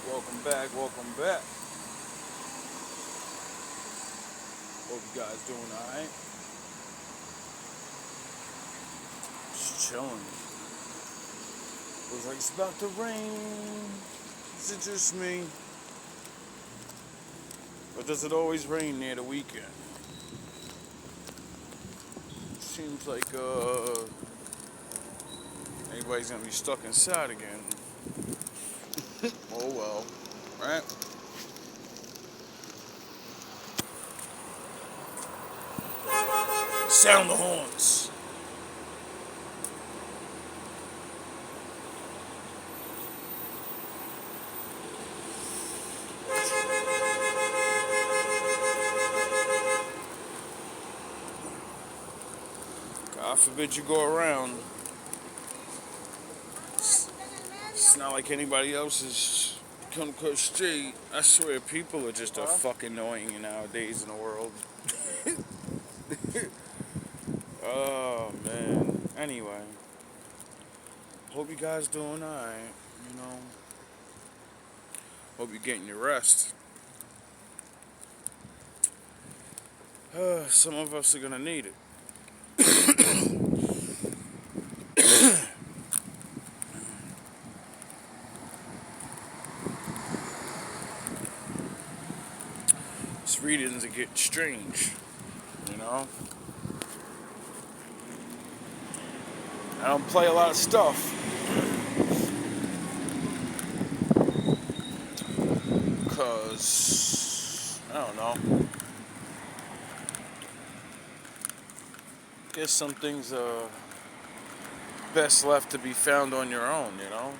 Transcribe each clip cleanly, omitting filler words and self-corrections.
Welcome back, welcome back. Hope you guys doing alright. Just chilling. Looks like it's about to rain. Is it just me? Or does it always rain near the weekend? Seems like anybody's gonna be stuck inside again. Oh well, right? Sound the horns. God forbid you go around. It's not like anybody else is come across street. I swear people are just a fucking annoying nowadays in the world. Oh man. Anyway. Hope you guys doing alright, you know. Hope you're getting your rest. Some of us are gonna need it. This readings are getting strange, you know. I don't play a lot of stuff. Because, I don't know. Guess some things are best left to be found on your own, you know.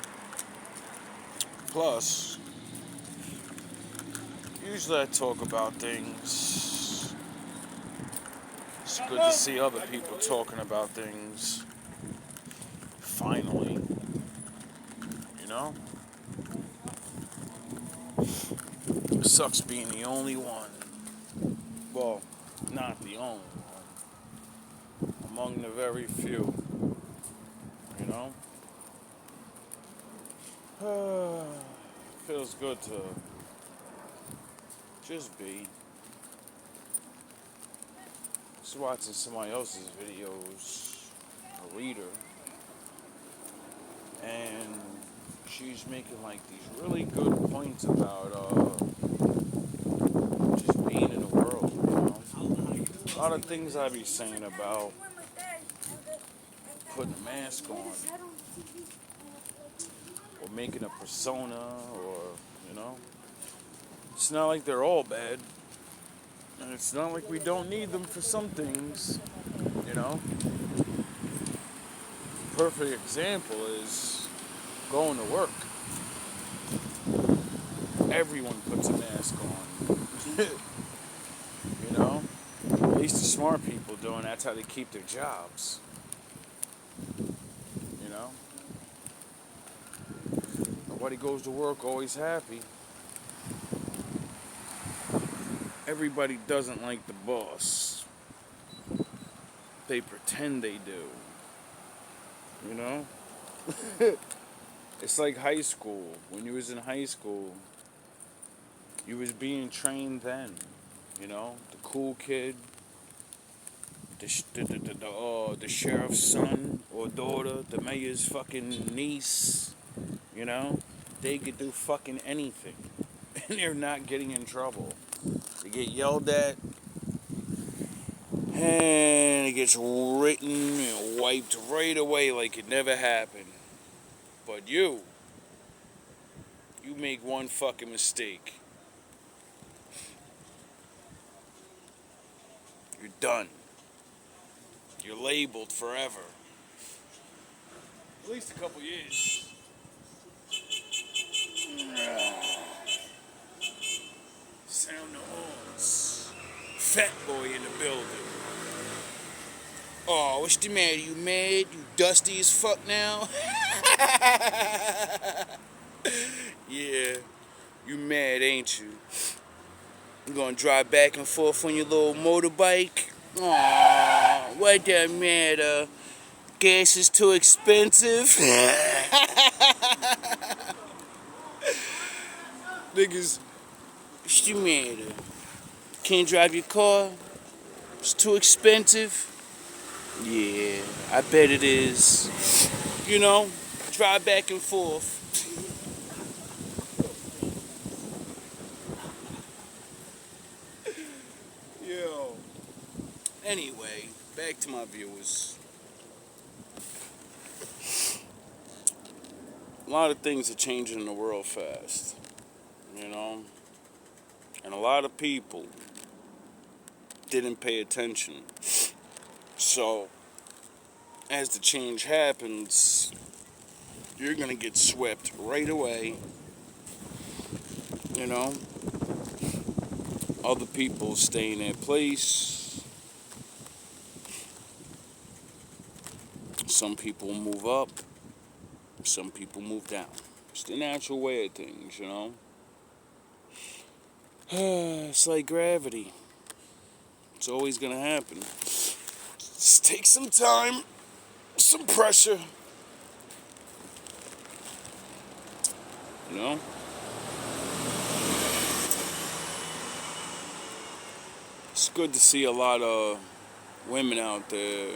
Plus, usually I talk about things. It's good to see other people talking about things. Finally. You know? It sucks being the only one. Well, not the only one. Among the very few. You know? Feels good to just be. Just watching somebody else's videos, a reader, and she's making like these really good points about just being in the world, you know. A lot of things I be saying about putting a mask on, or making a persona, or, you know. It's not like they're all bad. And it's not like we don't need them for some things, you know. Perfect example is going to work. Everyone puts a mask on. You know? At least the smart people do, and that's how they keep their jobs. You know? Nobody goes to work always happy. Everybody doesn't like the boss. They pretend they do. You know? It's like high school. When you was in high school, you was being trained then. You know? The cool kid, the sheriff's son or daughter, the mayor's fucking niece. You know? They could do fucking anything. And they're not getting in trouble. They get yelled at, and it gets written and wiped right away like it never happened. But you make one fucking mistake, you're done. You're labeled forever. At least a couple years. Sound the horns. Fat boy in the building. Oh, what's the matter? You mad? You dusty as fuck now? Yeah, you mad, ain't you? You gonna drive back and forth on your little motorbike? Aw, what that matter? Gas is too expensive? niggas, what's the matter? Can't drive your car? It's too expensive? Yeah, I bet it is. You know, drive back and forth. Yo. Anyway, back to my viewers. A lot of things are changing in the world fast, you know? And a lot of people didn't pay attention. So, as the change happens, you're gonna get swept right away. You know? Other people stay in their place. Some people move up. Some people move down. It's the natural way of things, you know? It's like gravity. It's always gonna happen. Just take some time, some pressure. You know? It's good to see a lot of women out there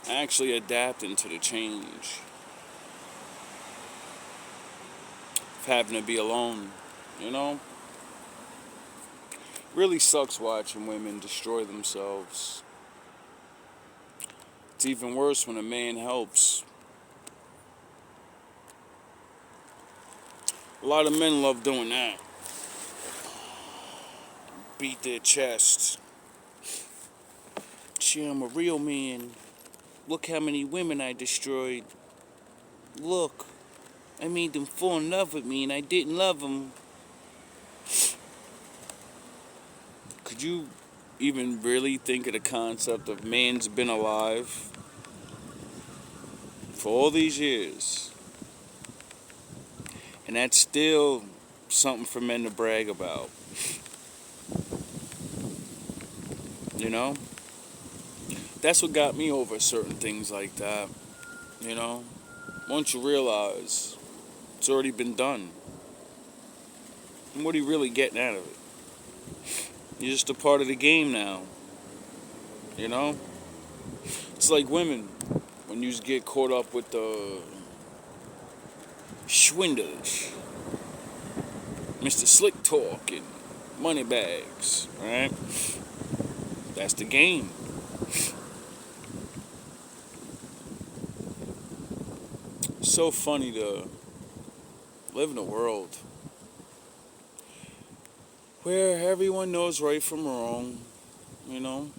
actually adapting to the change of having to be alone, you know? Really sucks watching women destroy themselves. It's even worse when a man helps. A lot of men love doing that. Beat their chest. Gee, I'm a real man. Look how many women I destroyed. Look, I made them fall in love with me and I didn't love them. Could you even really think of the concept of man's been alive for all these years? And that's still something for men to brag about. You know? That's what got me over certain things like that. You know? Once you realize it's already been done. And what are you really getting out of it? You're just a part of the game now. You know? It's like women. When you get caught up with the swindlers. Mr. Slick Talk and money bags. Right? That's the game. It's so funny to live in a world where everyone knows right from wrong, you know?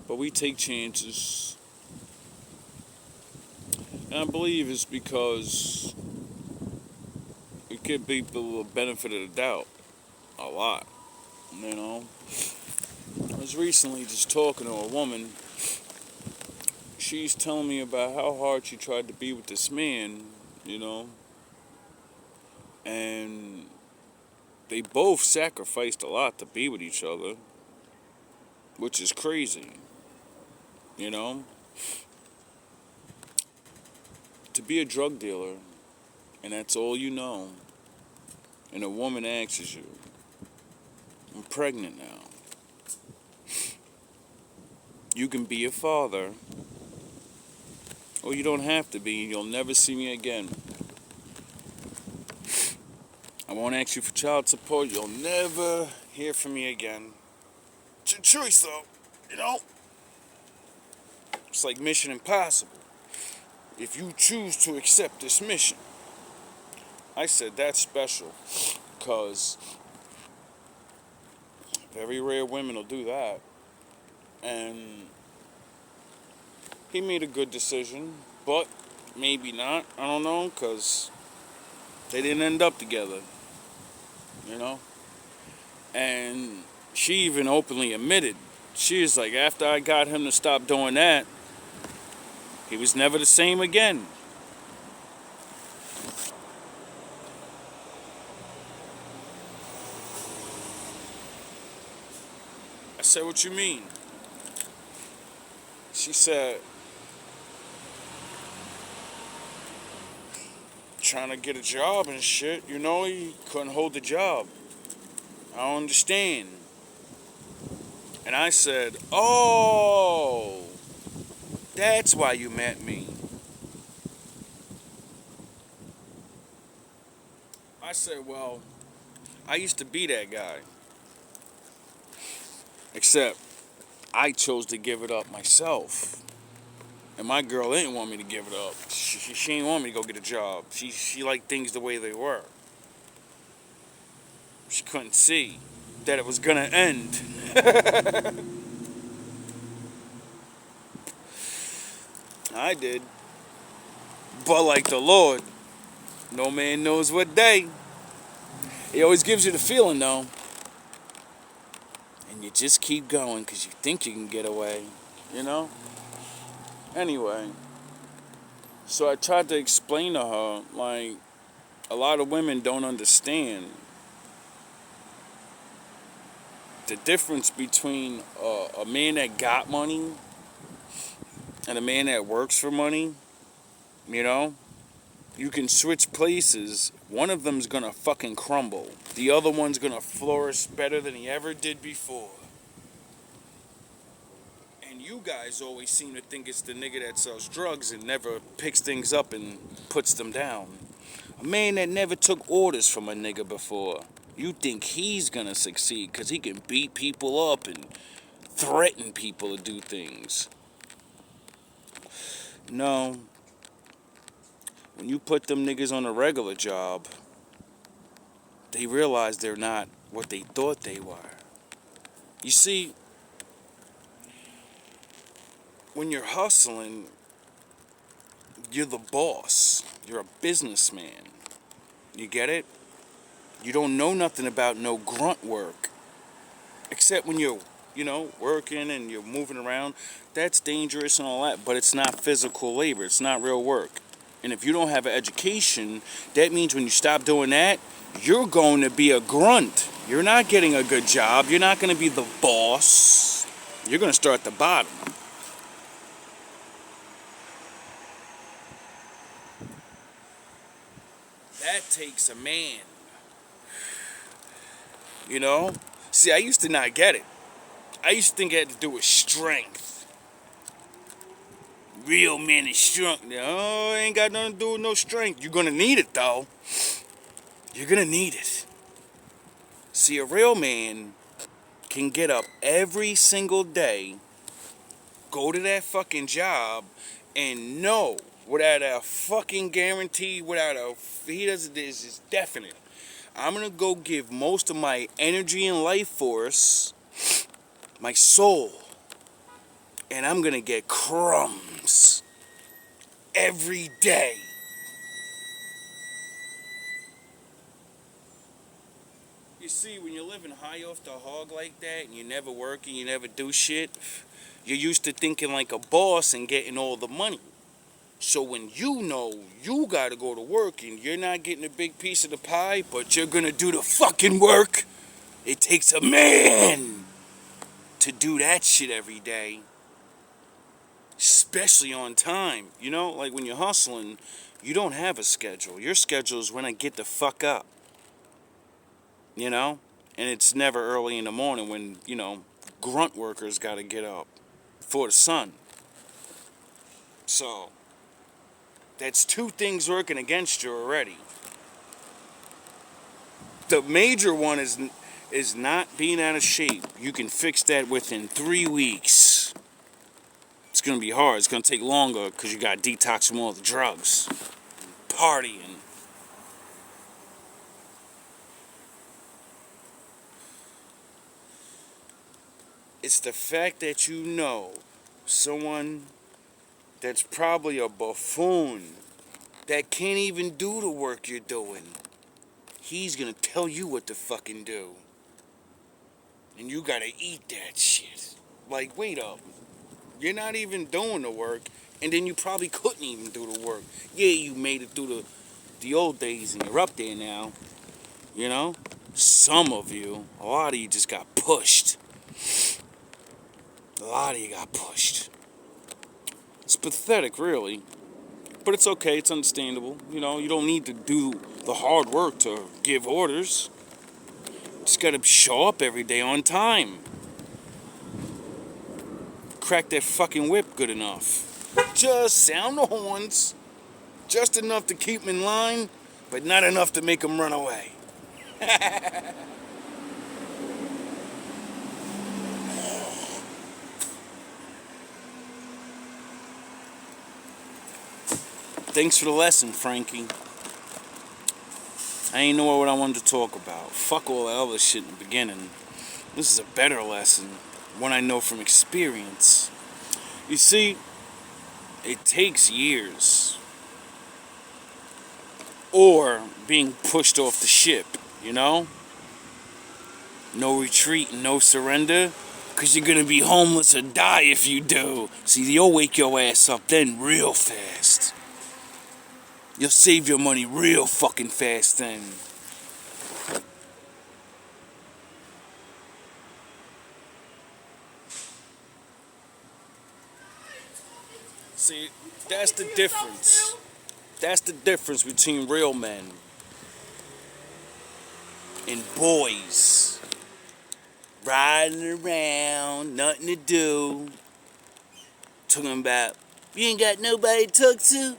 But we take chances. And I believe it's because we give people the benefit of the doubt a lot, you know? I was recently just talking to a woman. She's telling me about how hard she tried to be with this man, you know? And they both sacrificed a lot to be with each other, which is crazy, you know? To be a drug dealer, and that's all you know, and a woman asks you, I'm pregnant now. You can be a father, or you don't have to be, and you'll never see me again. I won't ask you for child support. You'll never hear from me again. It's your choice, though. You know? It's like Mission Impossible. If you choose to accept this mission. I said that's special. Because very rare women will do that. And he made a good decision. But maybe not. I don't know. Because they didn't end up together. You know? And she even openly admitted, she was like, after I got him to stop doing that, he was never the same again. I said, what you mean? trying to get a job and shit. You know, he couldn't hold the job. I don't understand. And I said, oh, that's why you met me. I said, well, I used to be that guy. Except I chose to give it up myself. And my girl didn't want me to give it up. She didn't want me to go get a job. She liked things the way they were. She couldn't see that it was gonna end. I did. But like the Lord, no man knows what day. He always gives you the feeling though. And you just keep going because you think you can get away. You know? Anyway. So I tried to explain to her, like, a lot of women don't understand the difference between a man that got money and a man that works for money. You know? You can switch places. One of them's gonna fucking crumble. The other one's gonna flourish better than he ever did before. And you guys always seem to think it's the nigga that sells drugs and never picks things up and puts them down. A man that never took orders from a nigga before. You think he's gonna succeed because he can beat people up and threaten people to do things. No. When you put them niggas on a regular job, they realize they're not what they thought they were. You see, when you're hustling, you're the boss. You're a businessman. You get it? You don't know nothing about no grunt work. Except when you're, working and you're moving around. That's dangerous and all that, but it's not physical labor. It's not real work. And if you don't have an education, that means when you stop doing that, you're going to be a grunt. You're not getting a good job. You're not going to be the boss. You're going to start at the bottom. That takes a man. You know? See, I used to not get it. I used to think it had to do with strength. Real men is strong. No, ain't got nothing to do with no strength. You're gonna need it though. You're gonna need it. See, a real man can get up every single day, go to that fucking job, and know without a fucking guarantee, this is definite. I'm gonna go give most of my energy and life force, my soul, and I'm gonna get crumbs every day. You see, when you're living high off the hog like that, and you never work and you never do shit, you're used to thinking like a boss and getting all the money. So when you know you gotta go to work and you're not getting a big piece of the pie, but you're gonna do the fucking work, it takes a man to do that shit every day. Especially on time. You know, like when you're hustling, you don't have a schedule. Your schedule is when I get the fuck up. You know? And it's never early in the morning when, grunt workers gotta get up before the sun. So, that's two things working against you already. The major one is not being out of shape. You can fix that within 3 weeks. It's going to be hard. It's going to take longer because you got to detox from all the drugs. Partying. It's the fact that you know someone that's probably a buffoon that can't even do the work you're doing. He's going to tell you what to fucking do. And you got to eat that shit. Like, wait up. You're not even doing the work, and then you probably couldn't even do the work. Yeah, you made it through the old days, and you're up there now. You know? Some of you, a lot of you just got pushed. A lot of you got pushed. It's pathetic, really. But it's okay, it's understandable. You know, you don't need to do the hard work to give orders. Just gotta show up every day on time. Crack that fucking whip good enough. Just sound the horns. Just enough to keep them in line, but not enough to make them run away. Thanks for the lesson, Frankie. I ain't know what I wanted to talk about. Fuck all that other shit in the beginning. This is a better lesson, one I know from experience. You see, it takes years. Or being pushed off the ship, you know? No retreat and no surrender. Because you're going to be homeless or die if you do. See, you'll wake your ass up then real fast. You'll save your money real fucking fast then. See, that's the difference. That's the difference between real men and boys. Riding around, nothing to do. Talking about, you ain't got nobody to talk to?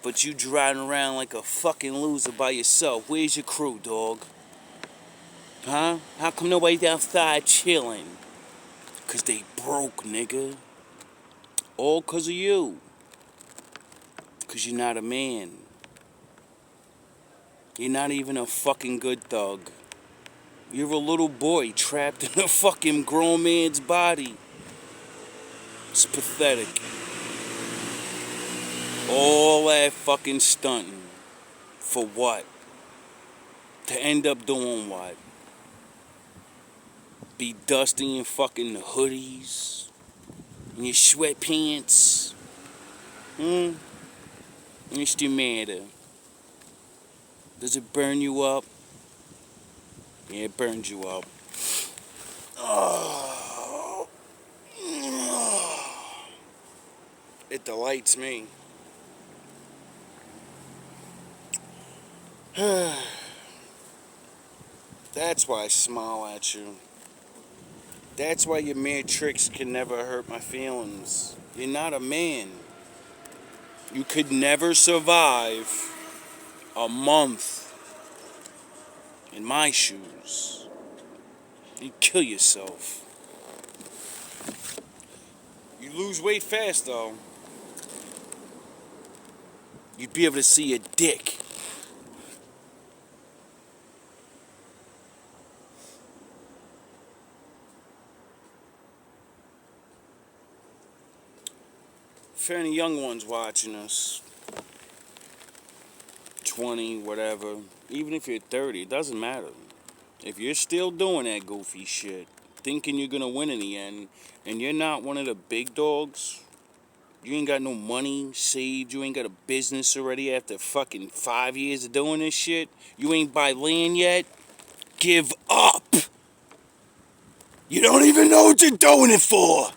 But you driving around like a fucking loser by yourself. Where's your crew, dog? Huh? How come nobody's outside chilling? Cause they broke, nigga. All cause of you. Cause you're not a man. You're not even a fucking good thug. You're a little boy trapped in a fucking grown man's body. It's pathetic. All that fucking stunting. For what? To end up doing what? Be dusting your fucking hoodies? In your sweatpants? What's the matter? Does it burn you up? Yeah, it burns you up. Oh. It delights me. That's why I smile at you. That's why your mere tricks can never hurt my feelings. You're not a man. You could never survive a month in my shoes. You'd kill yourself. You lose weight fast, though. You'd be able to see your dick. For any young ones watching us, 20, whatever, even if you're 30, it doesn't matter. If you're still doing that goofy shit, thinking you're gonna win in the end, and you're not one of the big dogs, you ain't got no money saved, you ain't got a business already after fucking 5 years of doing this shit, you ain't buy land yet, give up. You don't even know what you're doing it for.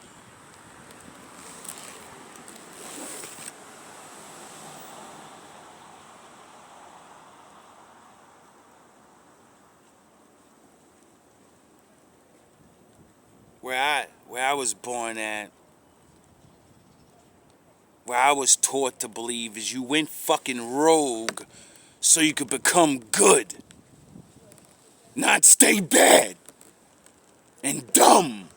Where I was born at, where I was taught to believe is you went fucking rogue so you could become good, not stay bad and dumb.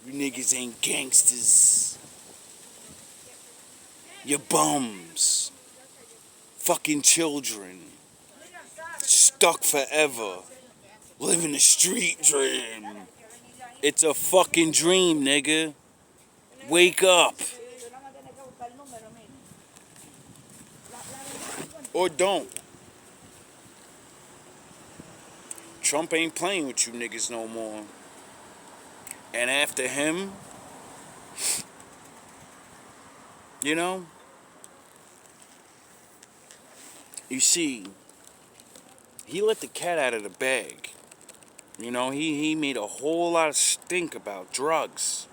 You niggas ain't gangsters. You're bums. Fucking children. Stuck forever. Living the street dream. It's a fucking dream, nigga. Wake up. Or don't. Trump ain't playing with you niggas no more. And after him, you know, you see, he let the cat out of the bag. You know, he made a whole lot of stink about drugs.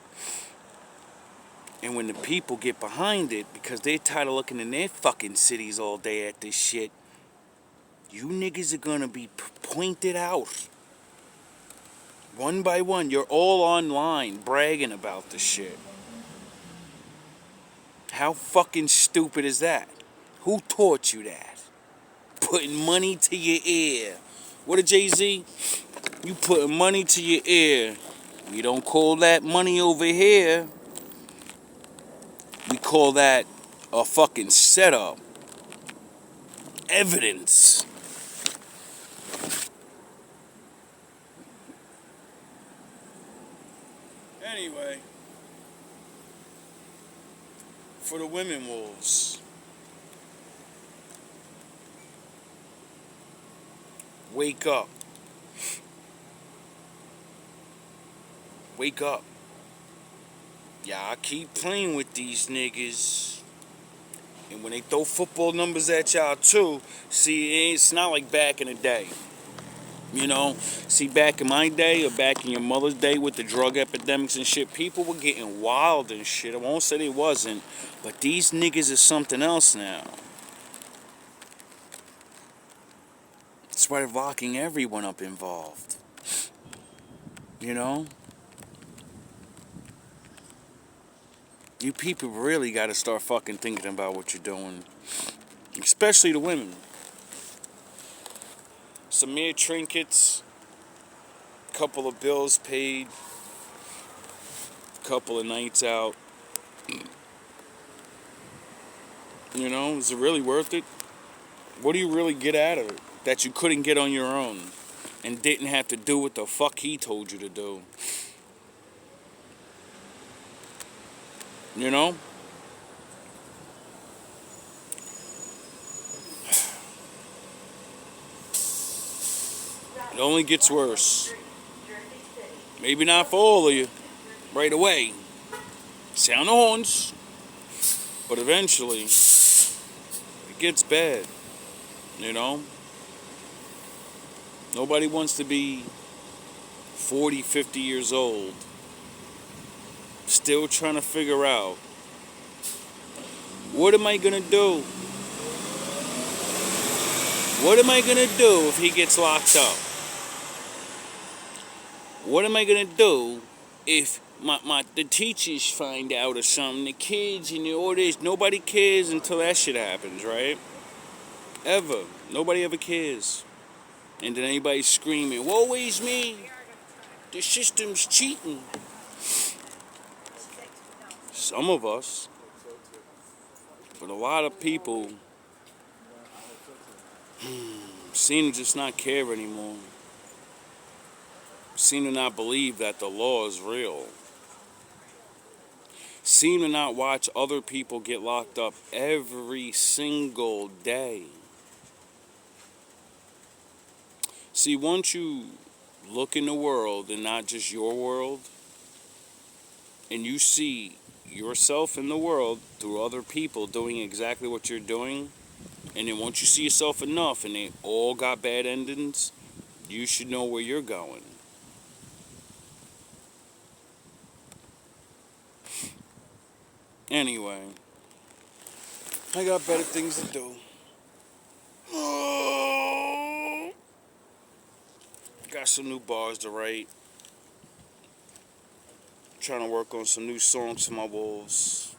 And when the people get behind it, because they're tired of looking in their fucking cities all day at this shit, you niggas are gonna be pointed out. One by one, you're all online bragging about the shit. How fucking stupid is that? Who taught you that? Putting money to your ear. What did Jay-Z? You putting money to your ear. We don't call that money over here. We call that a fucking setup. Evidence. Anyway, for the women wolves, wake up. Wake up. Y'all keep playing with these niggas. And when they throw football numbers at y'all too, see, it's not like back in the day. You know, see, back in my day or back in your mother's day with the drug epidemics and shit, people were getting wild and shit. I won't say they wasn't, but these niggas is something else now. That's why they're locking everyone up involved. You know? You people really got to start fucking thinking about what you're doing. Especially the women. Some mere trinkets, couple of bills paid, couple of nights out. You know, is it really worth it? What do you really get out of it that you couldn't get on your own and didn't have to do what the fuck he told you to do? You know? It only gets worse. Maybe not for all of you right away. Sound the horns. But eventually, it gets bad. You know? Nobody wants to be 40, 50 years old, still trying to figure out, what am I going to do? What am I going to do if he gets locked up? What am I going to do if the teachers find out or something? The kids and all this, nobody cares until that shit happens, right? Ever. Nobody ever cares. And then anybody's screaming, woe is me. The system's cheating. Some of us. But a lot of people seem to just not care anymore. Seem to not believe that the law is real. Seem to not watch other people get locked up every single day. See, once you look in the world and not just your world, and you see yourself in the world through other people doing exactly what you're doing, and then once you see yourself enough and they all got bad endings, you should know where you're going. Anyway, I got better things to do. Got some new bars to write. Trying to work on some new songs for my wolves.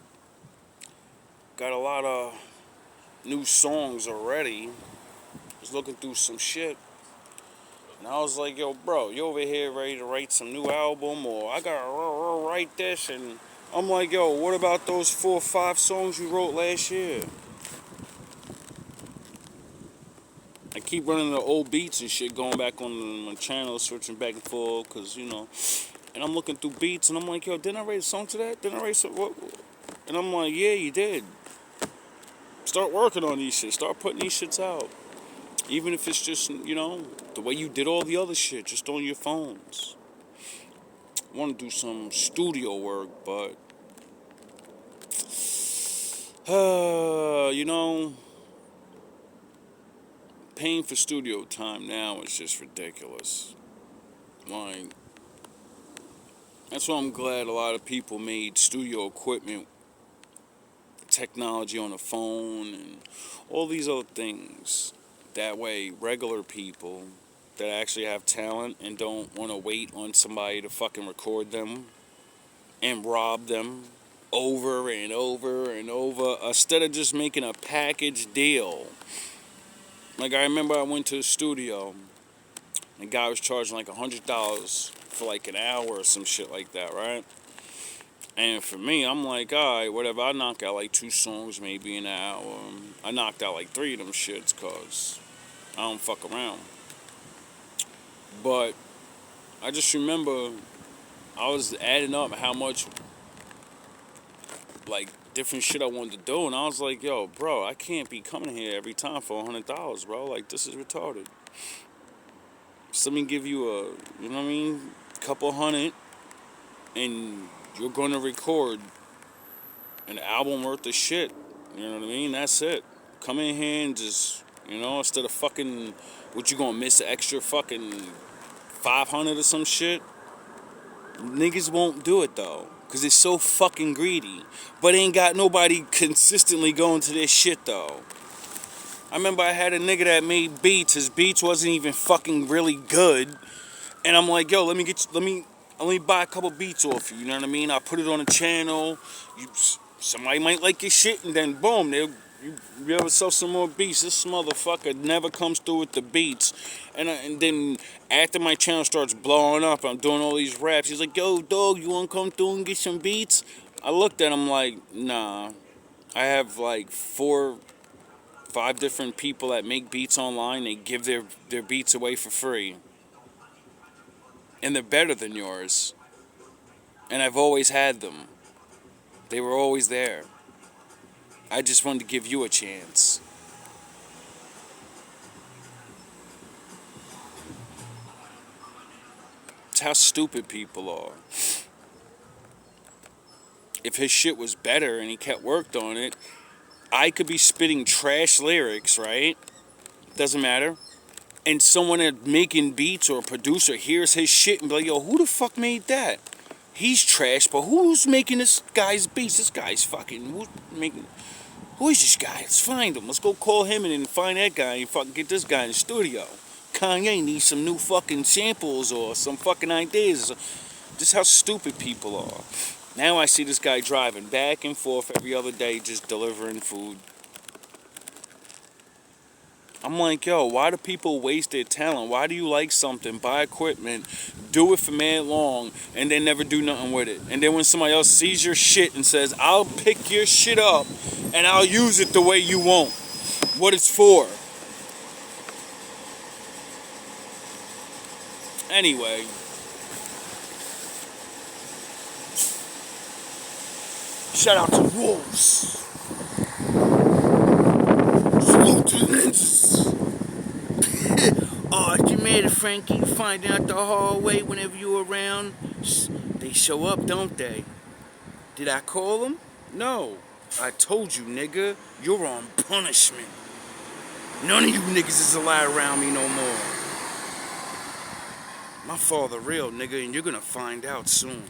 Got a lot of new songs already. Was looking through some shit. And I was like, yo, bro, you over here ready to write some new album? Or I gotta write this. And I'm like, yo, what about those 4 or 5 songs you wrote last year? I keep running the old beats and shit, going back on my channel, switching back and forth, because, you know. And I'm looking through beats, and I'm like, yo, didn't I write a song to that? Didn't I write some, what? And I'm like, yeah, you did. Start working on these shit. Start putting these shits out. Even if it's just, you know, the way you did all the other shit, just on your phones. I want to do some studio work, but, you know, paying for studio time now is just ridiculous. Like, that's why I'm glad a lot of people made studio equipment technology on the phone and all these other things. That way, regular people that actually have talent and don't want to wait on somebody to fucking record them and rob them over and over and over, instead of just making a package deal. Like, I remember I went to a studio, and the guy was charging like $100 for like an hour or some shit like that, right? And for me, I'm like, alright, whatever, I knock out like 2 songs maybe in an hour. I knocked out like 3 of them shits, cause I don't fuck around. But I just remember I was adding up how much, like, different shit I wanted to do, and I was like, yo, bro, I can't be coming here every time for $100, bro. Like, this is retarded. So let me give you a, you know what I mean, couple hundred, and you're going to record an album worth of shit. You know what I mean? That's it. Come in here and just, you know, instead of fucking, what you gonna miss an extra fucking 500 or some shit? Niggas won't do it though, cause they're so fucking greedy. But ain't got nobody consistently going to this shit though. I remember I had a nigga that made beats. His beats wasn't even fucking really good, and I'm like, yo, let me buy a couple beats off you. You know what I mean? I put it on a channel. Somebody might like your shit, and then boom, you ever sell some more beats. This motherfucker never comes through with the beats. And then after my channel starts blowing up, I'm doing all these raps. He's like, yo, dog, you want to come through and get some beats? I looked at him like, nah. I have like 4, 5 different people that make beats online. They give their beats away for free. And they're better than yours. And I've always had them. They were always there. I just wanted to give you a chance. It's how stupid people are. If his shit was better and he kept worked on it, I could be spitting trash lyrics, right? Doesn't matter. And someone that's making beats or a producer hears his shit and be like, yo, who the fuck made that? He's trash, but who's making this guy's beats? This guy's fucking, who is this guy? Let's find him. Let's go call him and then find that guy and fucking get this guy in the studio. Kanye needs some new fucking samples or some fucking ideas. Just how stupid people are. Now I see this guy driving back and forth every other day just delivering food. I'm like, yo, why do people waste their talent? Why do you like something, buy equipment, do it for mad long, and then never do nothing with it? And then when somebody else sees your shit and says, I'll pick your shit up and I'll use it the way you want, what it's for. Anyway, shout out to Wolves. Salute to the ninjas. Oh, it's your man, Frankie. Find out the hallway whenever you're around. They show up, don't they? Did I call them? No. I told you, nigga, you're on punishment. None of you niggas is allowed around me no more. My father real, nigga, and you're gonna find out soon.